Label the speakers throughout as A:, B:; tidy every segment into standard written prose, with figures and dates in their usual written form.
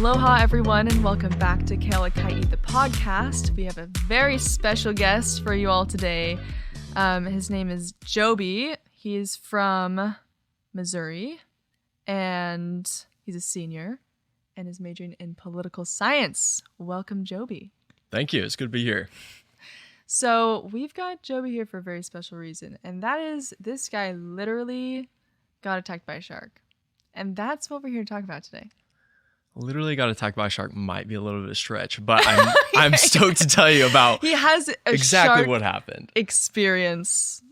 A: Aloha, everyone, and welcome back to Alaka'i, the podcast. We have a very special guest for you all today. His name is Jobi. He's from Missouri, and he's a senior and is majoring in political science. Welcome, Jobi.
B: Thank you. It's good to be here.
A: So we've got Jobi here for a very special reason, and that is this guy literally got attacked by a shark. And that's what we're here to talk about today.
B: Literally got attacked by a shark might be a little bit of a stretch, but I'm stoked to tell you about
A: he has
B: exactly what happened.
A: Experience.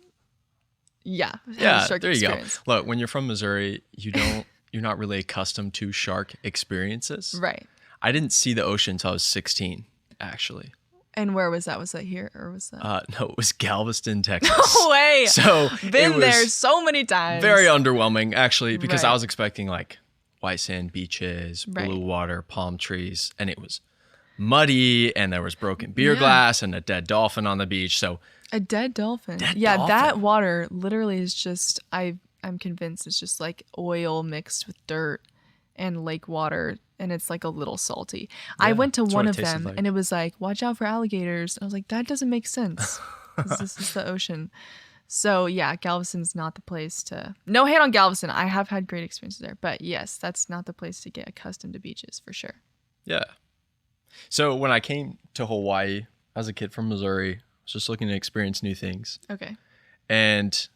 A: Yeah,
B: there you go. Look, when you're from Missouri, you're not really accustomed to shark experiences.
A: Right.
B: I didn't see the ocean until I was 16, actually.
A: And where was that? Was that here or was that?
B: No, it was Galveston, Texas.
A: No way.
B: So
A: been there so many times.
B: Very underwhelming, actually, because
A: Right.
B: I was expecting like white sand beaches, blue
A: Right.
B: water, palm trees, and it was muddy, and there was broken beer glass and a dead dolphin on the beach. So
A: A dead dolphin.
B: Dead
A: That
B: dolphin.
A: water literally is just I'm convinced it's just like oil mixed with dirt and lake water, and it's like a little salty. I went to
B: that's
A: one
B: what
A: of
B: it tasted
A: them
B: like.
A: and it was like, watch out for alligators. And I was like, that doesn't make sense. 'Cause this is the ocean. So yeah, Galveston's not the place to. No hate on Galveston. I have had great experiences there, but yes, that's not the place to get accustomed to beaches for sure.
B: yeah. So when I came to Hawaii as a kid from Missouri, I was just looking to experience new things.
A: Okay.
B: And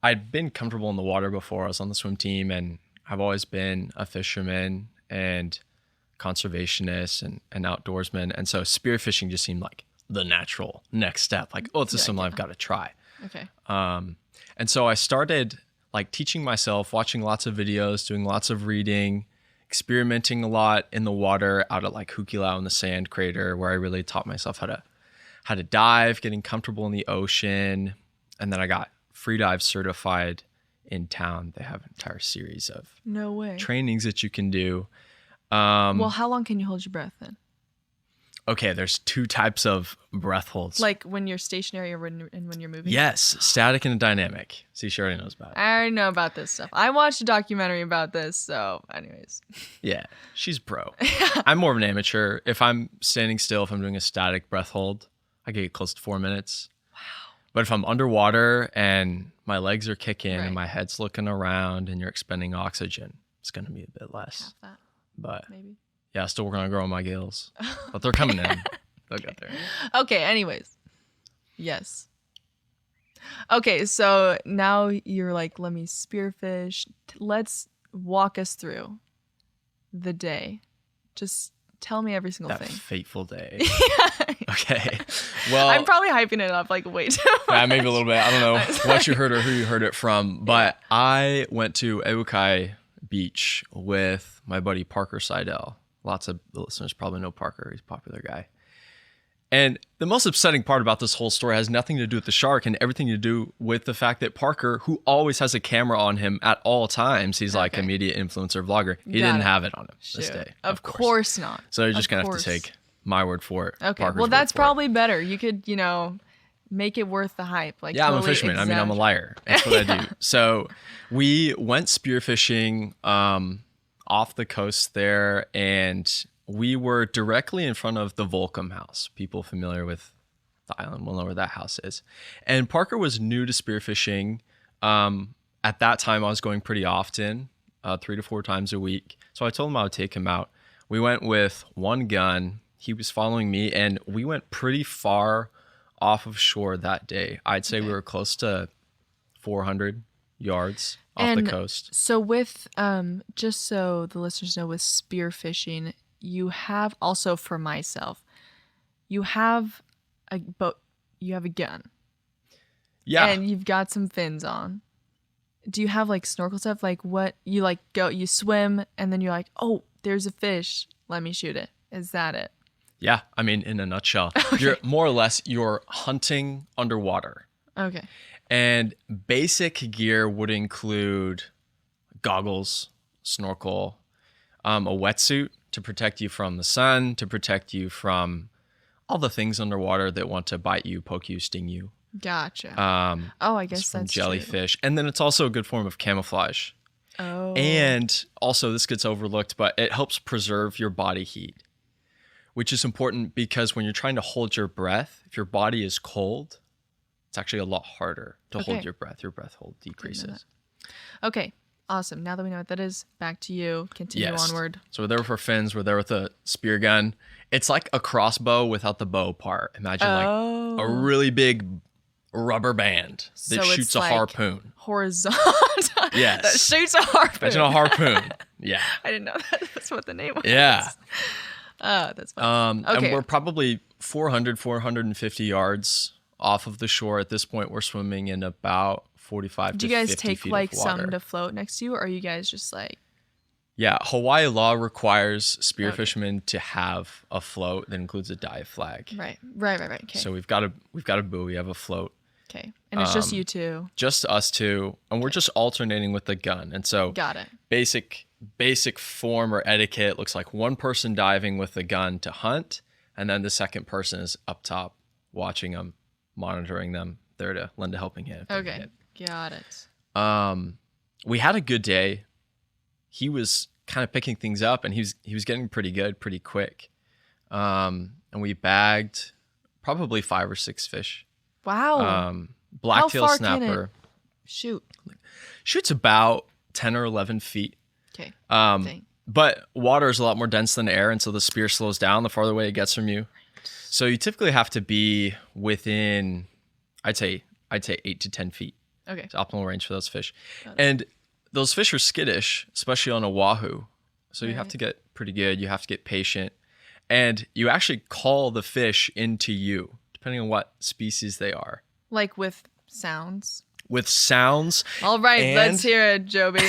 B: I'd been comfortable in the water before. I was on the swim team, and I've always been a fisherman and conservationist and outdoorsman. And so spearfishing just seemed like the natural next step. Like, oh, this is something I've got to try.
A: Okay.
B: And so I started like teaching myself, watching lots of videos, doing lots of reading, experimenting a lot in the water out at like Hukilau in the sand crater, where I really taught myself how to dive, getting comfortable in the ocean. And then I got free dive certified in town. They have an entire series of
A: No way.
B: trainings that you can do.
A: Well, how long can you hold your breath then?
B: Okay, there's two types of breath holds.
A: Like when you're stationary or when you're moving?
B: Yes, static and dynamic. See, she already knows about it.
A: I already know about this stuff. I watched a documentary about this, so anyways.
B: Yeah, she's pro. I'm more of an amateur. If I'm standing still, if I'm doing a static breath hold, I can get close to 4 minutes. Wow. But if I'm underwater and my legs are kicking
A: Right.
B: and my head's looking around and you're expending oxygen, it's going to be a bit less.
A: Half that,
B: But
A: maybe.
B: yeah, still working on growing my gills. But they're coming in. They'll get there.
A: Okay, anyways. Yes. Okay, so now you're like, let me spearfish. Let's walk us through the day. Just tell me every single
B: That
A: thing.
B: fateful day.
A: Yeah.
B: Okay. Well,
A: I'm probably hyping it up like way too much.
B: yeah, maybe a little bit. I don't know
A: I'm
B: what you heard or who you heard it from, but I went to Ehukai Beach with my buddy Parker Seidel. Lots of the listeners probably know Parker. He's a popular guy. And the most upsetting part about this whole story has nothing to do with the shark and everything to do with the fact that Parker, who always has a camera on him at all times, he's like a media influencer vlogger. He
A: Got
B: didn't
A: it.
B: have it on him this
A: Shoot.
B: day.
A: Of course not.
B: So you're just
A: Of
B: going to have
A: course.
B: to take my word for it.
A: Okay,
B: Parker's
A: well,
B: word
A: that's
B: for it.
A: probably better. You could, make it worth the hype. Like,
B: Yeah, I'm a
A: totally
B: fisherman. I mean, I'm a liar. That's what I do. So we went spearfishing off the coast there, and we were directly in front of the Volcom house. People familiar with the island will know where that house is. And Parker was new to spearfishing. At that time, I was going pretty often, 3 to 4 times a week. So I told him I would take him out. We went with one gun. He was following me, and we went pretty far off of shore that day. I'd say we were close to 400 yards off the coast.
A: So with, just so the listeners know, with spearfishing, you have also, for myself, you have a boat, you have a gun.
B: Yeah.
A: And you've got some fins on. Do you have like snorkel stuff? Like what you like go, you swim and then you're like, oh, there's a fish. Let me shoot it. Is that it?
B: Yeah. I mean, in a nutshell, you're more or less, you're hunting underwater.
A: Okay.
B: And basic gear would include goggles, snorkel, a wetsuit to protect you from the sun, to protect you from all the things underwater that want to bite you, poke you, sting you.
A: Gotcha.
B: I
A: guess
B: from
A: that's
B: jellyfish. And then it's also a good form of camouflage.
A: Oh.
B: And also, this gets overlooked, but it helps preserve your body heat, which is important because when you're trying to hold your breath, if your body is cold, it's actually a lot harder to hold your breath. Your breath hold decreases.
A: Okay. Awesome. Now that we know what that is, back to you. Continue onward.
B: So we're there with our fins. We're there with a spear gun. It's like a crossbow without the bow part. Imagine like a really big rubber band that shoots a harpoon.
A: Horizontal.
B: Yes.
A: That shoots a harpoon.
B: Imagine a harpoon. Yeah.
A: I didn't know that's what the name was.
B: Yeah.
A: That's fun. Okay.
B: And we're probably 450 yards off of the shore. At this point, we're swimming in about 45
A: Do
B: to
A: you guys
B: 50
A: take
B: feet
A: like
B: of water.
A: some to float next to you, or are you guys just like...
B: Yeah, Hawaii law requires spearfishermen to have a float that includes a dive flag.
A: Right. Okay.
B: So we've got a buoy, we have a float.
A: Okay. And it's just you two.
B: Just us two, and we're just alternating with the gun. And so
A: Got it.
B: Basic form or etiquette looks like one person diving with the gun to hunt, and then the second person is up top watching them, monitoring them, there to lend a helping hand.
A: Okay. Got it.
B: We had a good day. He was kind of picking things up, and he was getting pretty good pretty quick. And we bagged probably 5 or 6 fish.
A: Wow.
B: Blacktail
A: How far
B: snapper.
A: can it shoot?
B: Shoots about 10 or 11 feet.
A: Okay.
B: But water is a lot more dense than air, and so the spear slows down the farther away it gets from you. So you typically have to be within, I'd say 8 to 10 feet.
A: Okay.
B: It's optimal range for those fish. And those fish are skittish, especially on Oahu. So you have to get pretty good. You have to get patient. And you actually call the fish into you, depending on what species they are.
A: Like with sounds?
B: With sounds.
A: All right, let's hear it, Jobi.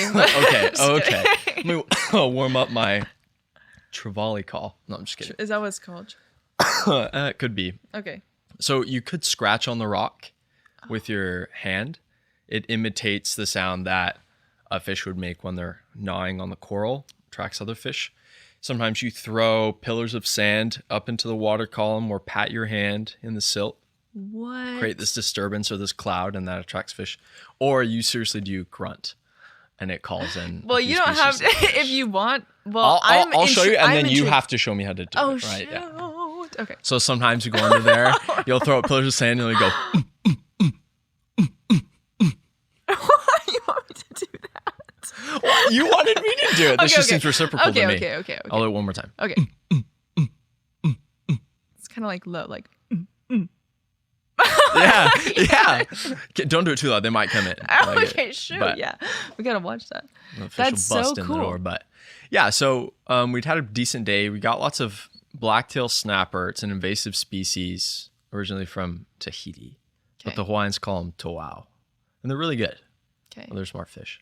B: Okay. Let me warm up my trevally call. No, I'm just kidding.
A: Is that what it's called?
B: It could be.
A: Okay.
B: So you could scratch on the rock with your hand. It imitates the sound that a fish would make when they're gnawing on the coral, attracts other fish. Sometimes you throw pillars of sand up into the water column or pat your hand in the silt.
A: What?
B: Create this disturbance or this cloud, and that attracts fish. Or you seriously do grunt, and it calls in.
A: Well, you don't have to, if you want. Well,
B: I'll show you, and then you have to show me how to do it. Right?
A: Shoot.
B: Yeah.
A: Okay.
B: So sometimes you go under there, you'll throw up pillars of sand, and you'll go.
A: Why you want me to do that?
B: Well, you wanted me to do it. This just seems reciprocal to me.
A: Okay.
B: I'll do it one more time.
A: Okay. It's kind of like low, like.
B: Yeah. Don't do it too loud. They might come in.
A: Okay, sure. Yeah. We got to watch that. That's so cool.
B: In the door, but yeah, so we'd had a decent day. We got lots of blacktail snapper. It's an invasive species originally from Tahiti, but the Hawaiians call them toau, and they're really good.
A: Okay.
B: Well, they're smart fish.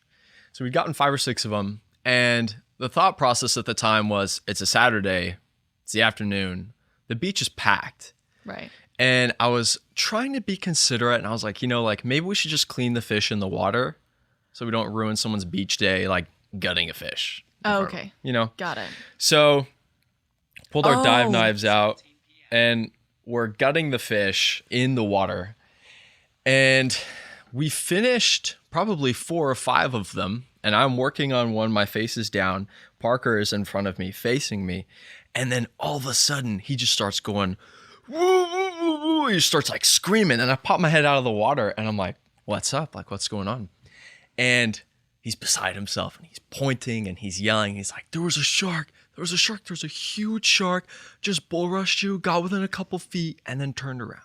B: So we'd gotten 5 or 6 of them, and the thought process at the time was, it's a Saturday, it's the afternoon, the beach is packed.
A: Right.
B: And I was trying to be considerate, and I was like, maybe we should just clean the fish in the water so we don't ruin someone's beach day, like gutting a fish.
A: Oh, okay. Got it.
B: So pulled our dive knives out, and we're gutting the fish in the water. And we finished probably 4 or 5 of them, and I'm working on one. My face is down. Parker is in front of me, facing me. And then all of a sudden, he just starts going, woo, woo, woo, woo. He starts like screaming, and I pop my head out of the water, and I'm like, what's up? Like, what's going on? And he's beside himself, and he's pointing, and he's yelling. He's like, there was a shark. There was a huge shark. Just bull rushed you, got within a couple feet, and then turned around.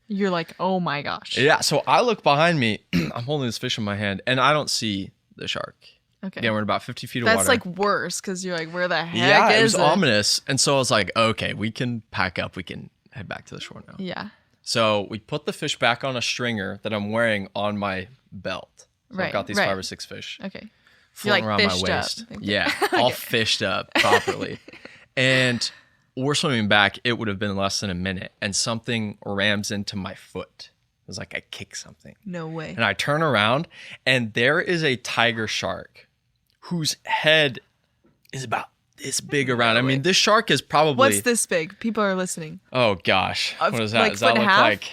A: You're like, oh my gosh.
B: Yeah, so I look behind me. I'm holding this fish in my hand, and I don't see the shark.
A: Okay.
B: Yeah, we're in about 50 feet of water.
A: That's like worse, because you're like, where the heck is it?
B: Yeah, it was ominous. And so I was like, okay, we can pack up. We can head back to the shore now.
A: Yeah.
B: So we put the fish back on a stringer that I'm wearing on my belt. So I've got these 5 or 6 fish.
A: Okay.
B: Floating around my waist. Yeah, all fished up properly. And we're swimming back. It would have been less than a minute. And something rams into my foot. It was like I kicked something.
A: No way.
B: And I turn around, and there is a tiger shark whose head is about this big around. I mean, this shark is probably...
A: What's this big? People are listening.
B: Oh, gosh. What is that?
A: Like
B: Does that look
A: half?
B: like...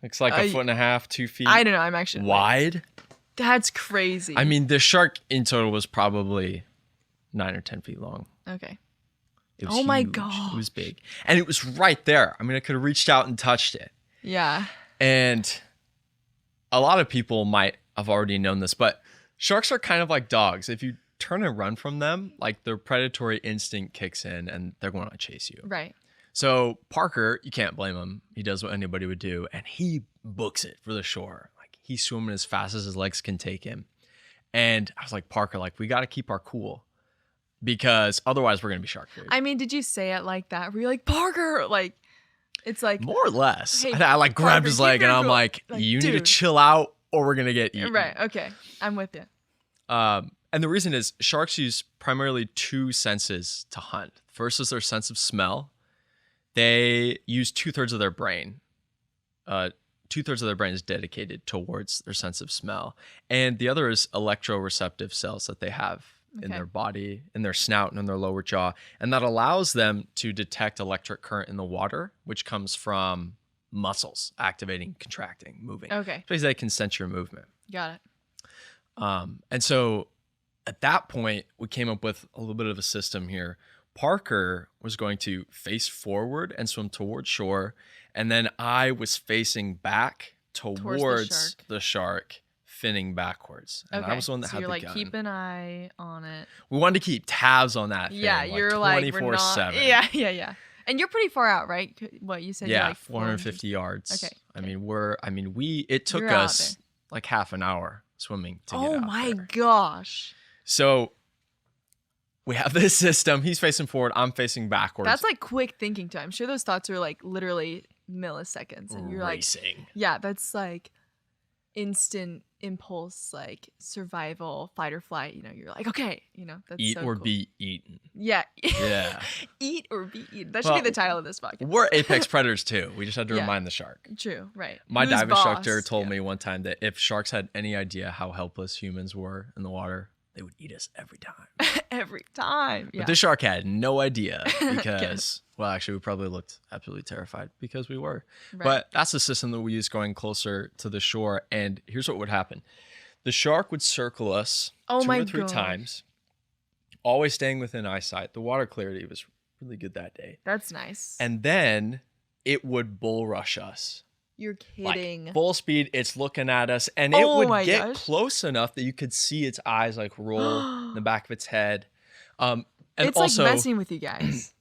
B: Looks like a foot and a half, 2 feet.
A: I don't know. I'm actually...
B: Wide?
A: That's crazy.
B: I mean, the shark in total was probably 9 or 10 feet long.
A: Okay.
B: It was
A: Oh my
B: huge.
A: gosh.
B: It was big. And it was right there. I mean, I could have reached out and touched it.
A: Yeah.
B: And a lot of people might have already known this, but sharks are kind of like dogs. If you turn and run from them, like their predatory instinct kicks in and they're going to chase you.
A: Right.
B: So Parker, you can't blame him. He does what anybody would do, and he books it for the shore. Like he's swimming as fast as his legs can take him. And I was like, Parker, like we got to keep our cool because otherwise we're going to be shark food.
A: I mean, did you say it like that? Were you like, Parker? Like, it's like.
B: More or less.
A: Hey,
B: I like grabbed
A: Parker,
B: his leg and I'm
A: cool.
B: like, you need to
A: dude.
B: chill out or we're going to get eaten.
A: Right. Okay. I'm with you.
B: And the reason is sharks use primarily 2 senses to hunt. First is their sense of smell. They use 2/3 of their brain. 2/3 of their brain is dedicated towards their sense of smell. And the other is electroreceptive cells that they have in their body, in their snout, and in their lower jaw. And that allows them to detect electric current in the water, which comes from muscles activating, contracting, moving.
A: Okay.
B: So they can sense your movement.
A: Got it.
B: And so at that point, we came up with a little bit of a system here. Parker was going to face forward and swim towards shore. And then I was facing back towards the shark, finning backwards. And I was the one that had the gun.
A: You're like, keep an eye on it.
B: We wanted to keep tabs on that thing.
A: Yeah, you're like
B: 24/7.
A: Yeah. And you're pretty far out, right? What you said?
B: Yeah,
A: you're like
B: 450 yards.
A: Okay.
B: It took
A: You're out
B: us like half an hour swimming to get out
A: Oh my
B: there.
A: gosh.
B: So we have this system. He's facing forward. I'm facing backwards.
A: That's like quick thinking time. I'm sure those thoughts are like literally milliseconds. And you're
B: racing.
A: like, yeah, that's like instant impulse, like survival, fight or flight. You know, you're like, okay, you know, that's
B: Eat
A: so
B: or
A: cool.
B: be eaten.
A: Yeah.
B: Yeah.
A: Eat or be eaten. That should be the title of this podcast.
B: We're apex predators too. We just had to remind the shark.
A: True, right.
B: My
A: Who's
B: dive
A: boss?
B: instructor told me one time that if sharks had any idea how helpless humans were in the water, they would eat us every time.
A: Every time. Yeah.
B: But this shark had no idea because, well, actually, we probably looked absolutely terrified because we were.
A: Right.
B: But that's the system that we use going closer to the shore. And here's what would happen. The shark would circle us 2 or 3 times, always staying within eyesight. The water clarity was really good that day.
A: That's nice.
B: And then it would bull rush us.
A: You're kidding.
B: Like full speed, it's looking at us, and it would get
A: gosh.
B: close enough that you could see its eyes like roll in the back of its head. And
A: it's
B: also,
A: like messing with you guys.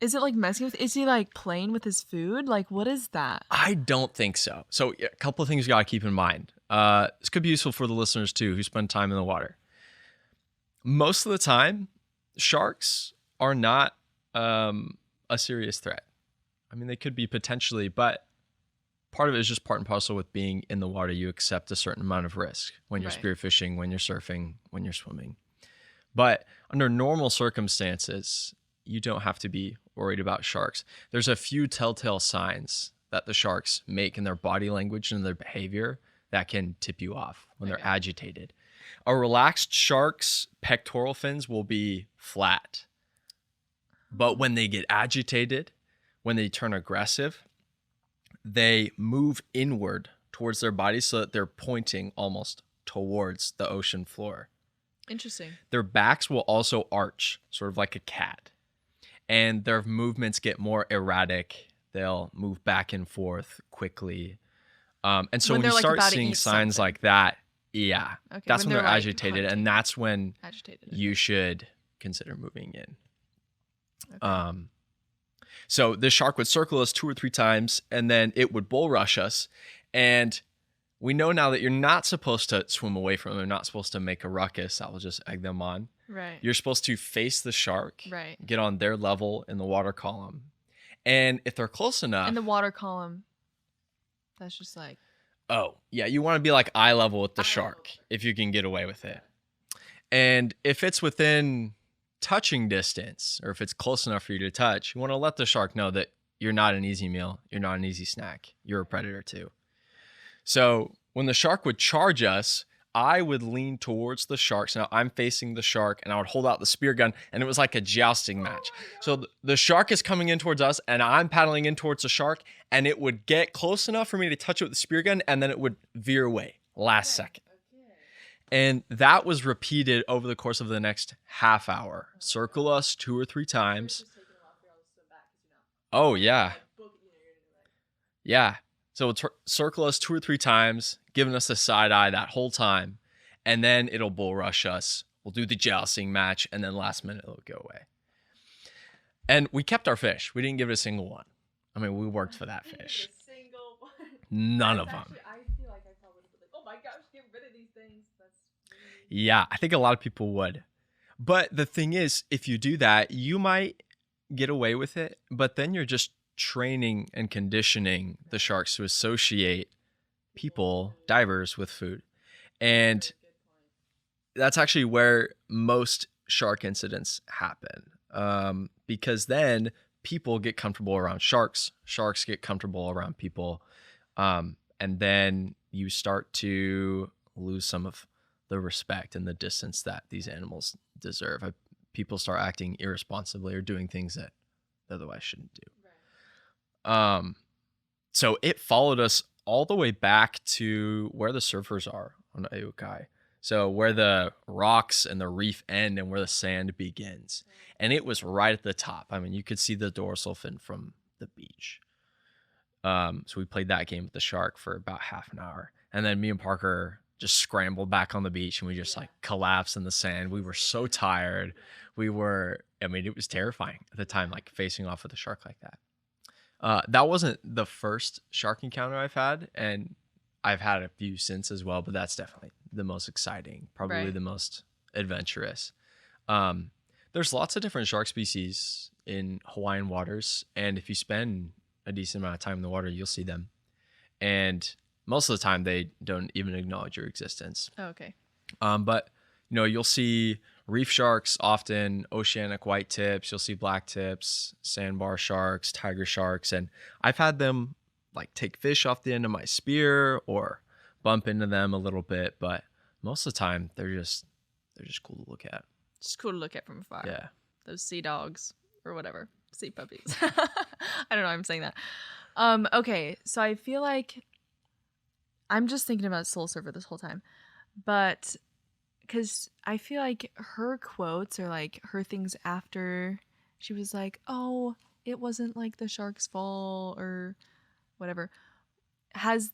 A: Is it like messing with? Is he like playing with his food? Like, what is that?
B: I don't think so. So a couple of things you got to keep in mind. This could be useful for the listeners too who spend time in the water. Most of the time, sharks are not a serious threat. I mean, they could be potentially, but part of it is just part and parcel with being in the water. You accept a certain amount of risk when you're spearfishing, when you're surfing, when you're swimming. But under normal circumstances, you don't have to be worried about sharks. There's a few telltale signs that the sharks make in their body language and their behavior that can tip you off when they're agitated. A relaxed shark's pectoral fins will be flat. But when they get agitated, when they turn aggressive, they move inward towards their body so that they're pointing almost towards the ocean floor.
A: Interesting.
B: Their backs will also arch, sort of like a cat. And their movements get more erratic. They'll move back and forth quickly. And so when you start seeing signs like that, that's when they're agitated. And that's when you should consider moving in. Okay. So the shark would circle us 2 or 3 times, and then it would bull rush us. And we know now that you're not supposed to swim away from them. They're not supposed to make a ruckus. That will just egg them on.
A: Right.
B: You're supposed to face the shark,
A: right,
B: get on their level in the water column. And if they're close enough...
A: In the water column, that's just like...
B: Oh, yeah. You want to be like eye level with the shark if you can get away with it. And if it's within touching distance, or if it's close enough for you to touch, you want to let the shark know that you're not an easy meal. You're not an easy snack. You're a predator too. So when the shark would charge us, I would lean towards the shark. So now I'm facing the shark, and I would hold out the spear gun, and it was like a jousting match. So the shark is coming in towards us, and I'm paddling in towards the shark, and it would get close enough for me to touch it with the spear gun, and then it would veer away last second. And that was repeated over the course of the next half hour. Circle us 2 or 3 times. Oh, yeah. Yeah. So circle us 2 or 3 times, giving us a side eye that whole time. And then it'll bull rush us. We'll do the jousting match. And then last minute it'll go away. And we kept our fish. We didn't give it a single one. I mean, we worked for that fish. None of them.
A: I feel like I probably would be like, oh my gosh, get rid of these things.
B: Yeah, I think a lot of people would. But the thing is, if you do that, you might get away with it, but then you're just training and conditioning the sharks to associate people, divers, with food. And that's actually where most shark incidents happen. Because then people get comfortable around sharks, sharks get comfortable around people, and then you start to lose some of the respect and the distance that these animals deserve. People start acting irresponsibly or doing things that they otherwise shouldn't do. Right. So it followed us all the way back to where the surfers are on Ehukai. So where the rocks and the reef end and where the sand begins. And it was right at the top. I mean, you could see the dorsal fin from the beach. So we played that game with the shark for about half an hour. And then me and Parker just scrambled back on the beach and we just like collapsed in the sand. We were so tired. It was terrifying at the time, like facing off with a shark like that. That wasn't the first shark encounter I've had, and I've had a few since as well, but that's definitely the most exciting, probably the most adventurous. There's lots of different shark species in Hawaiian waters, and if you spend a decent amount of time in the water, you'll see them. And most of the time, they don't even acknowledge your existence.
A: Oh, okay.
B: But you'll see reef sharks often, oceanic white tips. You'll see black tips, sandbar sharks, tiger sharks, and I've had them like take fish off the end of my spear or bump into them a little bit. But most of the time, they're just cool to look at.
A: Just cool to look at from afar.
B: Yeah.
A: Those sea dogs or whatever, sea puppies. I don't know. I'm saying that. Okay, so I feel like I'm just thinking about Soul Surfer this whole time, but because I feel like her quotes are like her things after she was like, oh, it wasn't like the shark's fault or whatever. Has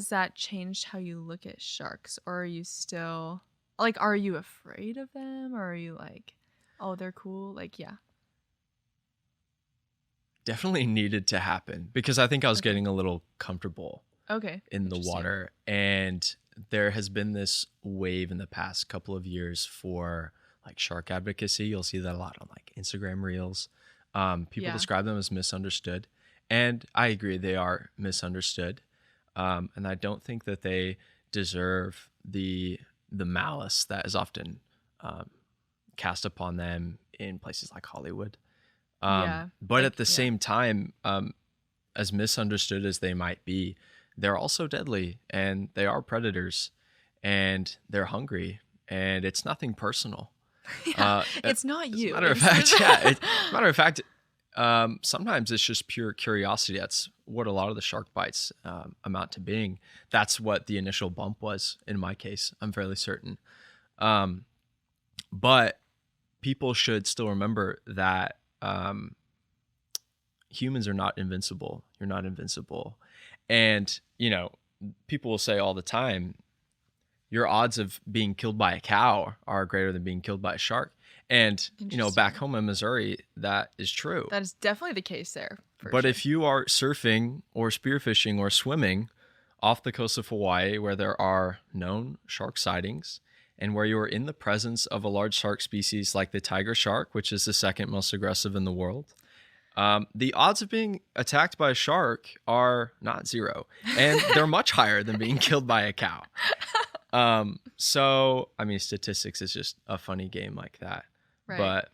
A: that changed how you look at sharks, or are you still like, are you afraid of them, or are you like, oh, they're cool? Like, yeah.
B: Definitely needed to happen because I think I was getting a little comfortable in the water. And there has been this wave in the past couple of years for like shark advocacy. You'll see that a lot on like Instagram reels. People describe them as misunderstood. And I agree, they are misunderstood. And I don't think that they deserve the malice that is often cast upon them in places like Hollywood. But at the same time, as misunderstood as they might be, they're also deadly, and they are predators, and they're hungry, and it's nothing personal.
A: It's not you.
B: Matter of fact, sometimes it's just pure curiosity. That's what a lot of the shark bites amount to being. That's what the initial bump was in my case. I'm fairly certain. But people should still remember that humans are not invincible. You're not invincible. And, people will say all the time, your odds of being killed by a cow are greater than being killed by a shark. And, back home in Missouri, that is true.
A: That is definitely the case there.
B: But if you are surfing or spearfishing or swimming off the coast of Hawaii, where there are known shark sightings, and where you are in the presence of a large shark species like the tiger shark, which is the second most aggressive in the world, the odds of being attacked by a shark are not zero, and they're much higher than being killed by a cow. So, I mean, statistics is just a funny game like that. Right. But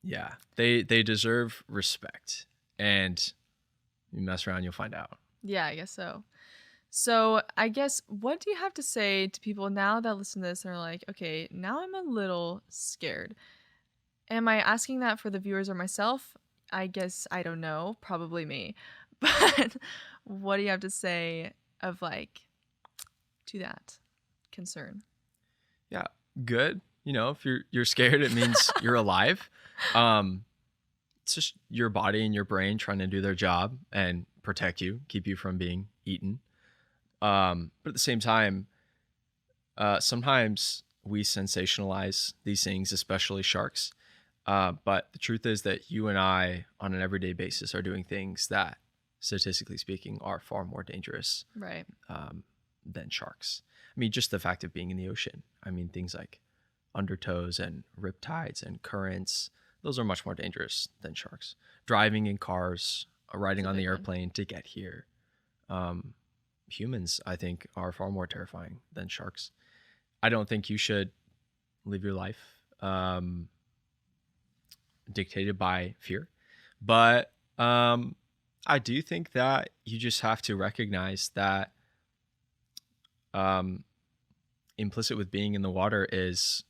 B: yeah, they deserve respect, and you mess around, you'll find out.
A: Yeah, I guess so. So I guess, what do you have to say to people now that listen to this and are like, okay, now I'm a little scared? Am I asking that for the viewers or myself? I guess, I don't know, probably me. But what do you have to say of like, to that? concern?
B: Yeah, good. You know, if you're scared, it means you're alive. It's just your body and your brain trying to do their job and protect you, keep you from being eaten. But at the same time, sometimes we sensationalize these things, especially sharks. But the truth is that you and I, on an everyday basis, are doing things that, statistically speaking, are far more dangerous
A: Right.
B: Than sharks. I mean, just the fact of being in the ocean. I mean, things like undertows and riptides and currents, those are much more dangerous than sharks. Driving in cars, riding on the airplane to get here. Humans, I think, are far more terrifying than sharks. I don't think you should live your life dictated by fear. But I do think that you just have to recognize that implicit with being in the water is,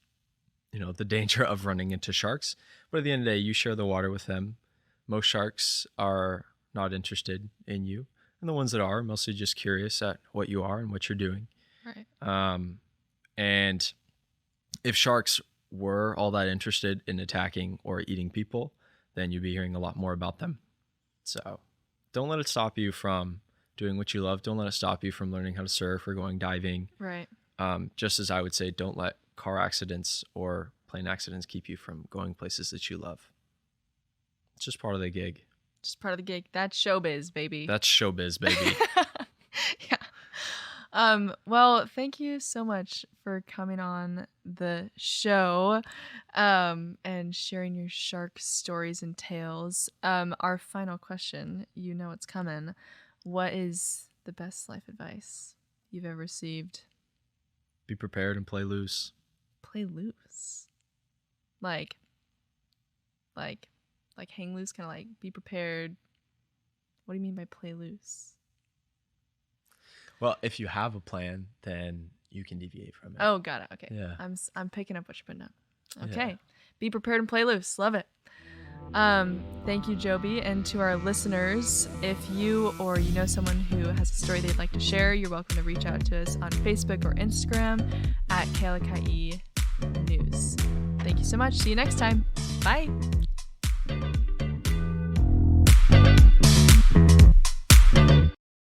B: you know, the danger of running into sharks. But at the end of the day, you share the water with them. Most sharks are not interested in you. And the ones that are mostly just curious at what you are and what you're doing.
A: Right.
B: And if sharks were all that interested in attacking or eating people, then you'd be hearing a lot more about them. So don't let it stop you from doing what you love. Don't let it stop you from learning how to surf or going diving.
A: Right.
B: Just as I would say, don't let car accidents or plane accidents keep you from going places that you love. It's just part of the gig.
A: Just part of the gig. That's showbiz, baby.
B: That's showbiz, baby.
A: Yeah. Well, thank you so much for coming on the show and sharing your shark stories and tales. Our final question, you know it's coming. What is the best life advice you've ever received?
B: Be prepared and play loose.
A: Play loose. Like hang loose, kind of like be prepared. What do you mean by play loose?
B: Well, if you have a plan, then you can deviate from it.
A: Oh, got it. Okay.
B: Yeah.
A: I'm picking up what you're putting up. Okay.
B: Yeah.
A: Be prepared and play loose. Love it. Thank you, Jobi. And to our listeners, if you or you know someone who has a story they'd like to share, you're welcome to reach out to us on Facebook or Instagram at Alaka'i News. Thank you so much. See you next time. Bye.